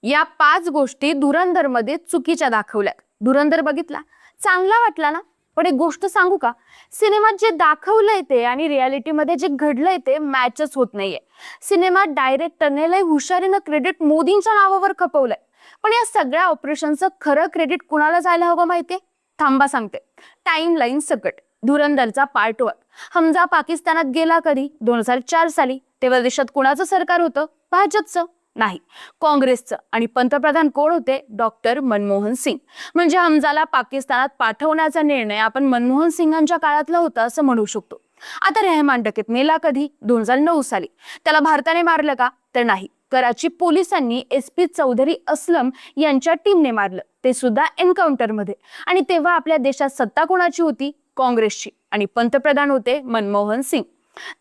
या 5 गोष्टी धुरंधर मध्ये चुकीच्या दाखवल्यात. धुरंधर बघितला, चांगला वाटला ना? पण एक गोष्ट सांगू का, सिनेमात जे दाखवलंय ते आणि रियालिटी मध्ये जे घडलंय ते मॅचच होत नाहीये. सिनेमात डायरेक्टरने लय हुशारीनं क्रेडिट मोदींच्या नावावर खपवलंय, पण या सगळ्या ऑपरेशनचं खरं क्रेडिट कुणाला जायला हवं माहितीये? थांबा सांगते. टाइमलाईन सकट. धुरंधरचा पार्ट 1. हमजा पाकिस्तानात गेला कधी? 2004 साली. तेव्हा देशात कुणाचं सरकार होतं? भाजपचं नाही, काँग्रेसचं. आणि पंतप्रधान कोण होते? डॉक्टर मनमोहन सिंग. म्हणजे हमजाला पाकिस्तानात पाठवण्याचा निर्णय आपण मनमोहन सिंगांच्या काळातला होता असं म्हणू शकतो. आता रेहमान डकेत मेला कधी? 2009 साली. त्याला भारताने मारलं का? तर नाही, कराची पोलिसांनी SP चौधरी असलम यांच्या टीमने मारलं, ते सुद्धा एन्काउंटर मध्ये. आणि तेव्हा आपल्या देशात सत्ता कोणाची होती? काँग्रेसची. आणि पंतप्रधान होते मनमोहन सिंग.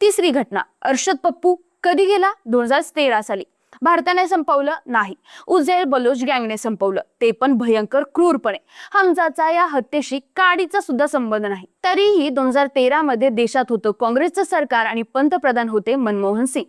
तिसरी घटना, अर्शद पप्पू कधी गेला? 2013 साली. भारताने संपवलं? नाही, उझैर बलोच गँगने संपवलं, ते पण भयंकर क्रूरपणे. हमजाचा या हत्येशी काडीचा सुद्धा संबंध नाही. तरीही 2013 मध्ये देशात होतं काँग्रेसचं सरकार आणि पंतप्रधान होते मनमोहन सिंग.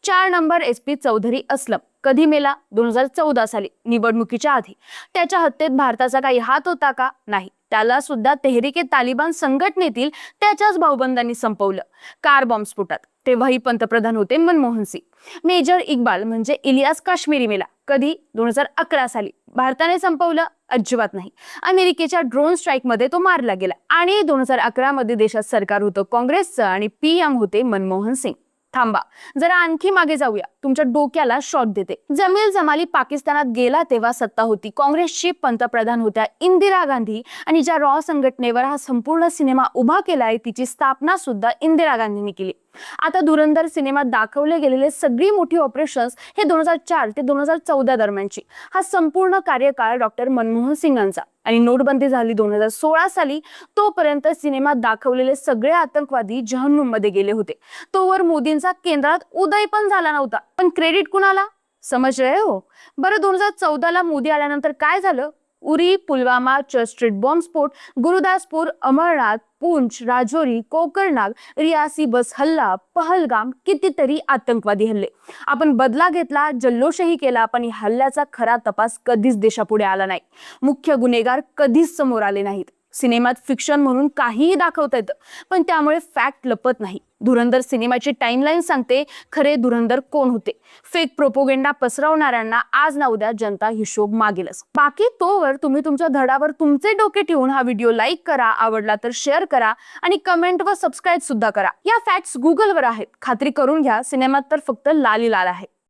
4 नंबर SP चौधरी असलम कधी मेला? 2014 साली, निवडणुकीच्या आधी. त्याच्या हत्येत भारताचा काही हात होता का? नाही, त्याला सुद्धा तेहरीके-तालिबान संघटनेतील त्याच्याच भाऊबंदांनी संपवलं, कार बॉम्ब स्फोटात. तेव्हाही पंतप्रधान होते मनमोहन सिंग. मेजर इक्बाल म्हणजे इलियास काश्मीरी मेला कधी? 2011 साली. भारताने संपवलं? अजिबात नाही, अमेरिकेच्या ड्रोन स्ट्राईक मध्ये तो मारला गेला. आणि 2011 मध्ये देशात सरकार होतं काँग्रेसचं आणि PM होते मनमोहन सिंग. थांबा, जरा आणखी मागे जाऊया, तुमच्या डोक्याला शॉट देते. जमील जमाली पाकिस्तानात गेला तेव्हा सत्ता होती काँग्रेसची, पंतप्रधान होत्या इंदिरा गांधी. आणि ज्या रॉ संघटनेवर हा संपूर्ण सिनेमा उभा केलाय तिची स्थापना सुद्धा इंदिरा गांधींनी केली. आता धुरंधर सिनेमात दाखवले गेलेले सगळी मोठी ऑपरेशन्स हे 2004 ते 2014 दरम्यानची. हा संपूर्ण कार्यकाळ डॉक्टर मनमोहन सिंगांचा. आणि नोटबंदी झाली 2016 साली. तोपर्यंत सिनेमात दाखवलेले सगळे आतंकवादी जहन्नुम मध्ये गेले होते. तोवर मोदींचा केंद्रात उदय पण झाला नव्हता. पण क्रेडिट कुणाला? समजलंय हो? बरं, 2014 ला मोदी आल्यानंतर काय झालं? Uri, Pulwama, church street bomb स्फोट, गुरुदासपूर, अमरनाथ, पूंछ, राजौरी, कोकरनाग, रियासी बस हल्ला, पहलगाम, कितीतरी आतंकवादी हल्ले. आपण बदला घेतला, जल्लोषही केला, पण या हल्ल्याचा खरा तपास कधीच देशापुढे आला नाही. मुख्य गुन्हेगार कधीच समोर आले नाहीत. सिनेमात फिक्शन म्हणून काहीही दाखवता येतं, पण त्यामुळे फॅक्ट लपत नाही. धुरंधर सिनेमाची टाइमलाईन सांगते खरे धुरंधर कोण होते. फेक प्रोपोगेंडा पसरवणाऱ्यांना आज ना उद्या जनता हिशोब मागेलच. बाकी तोवर तुम्ही तुमच्या धडावर तुमचे डोके ठेवून हा व्हिडिओ लाईक करा, आवडला तर शेअर करा आणि कमेंट व सबस्क्राईब सुद्धा करा. या फॅक्ट्स गुगलवर आहेत, खात्री करून घ्या. सिनेमात तर फक्त लाली लाल आहे.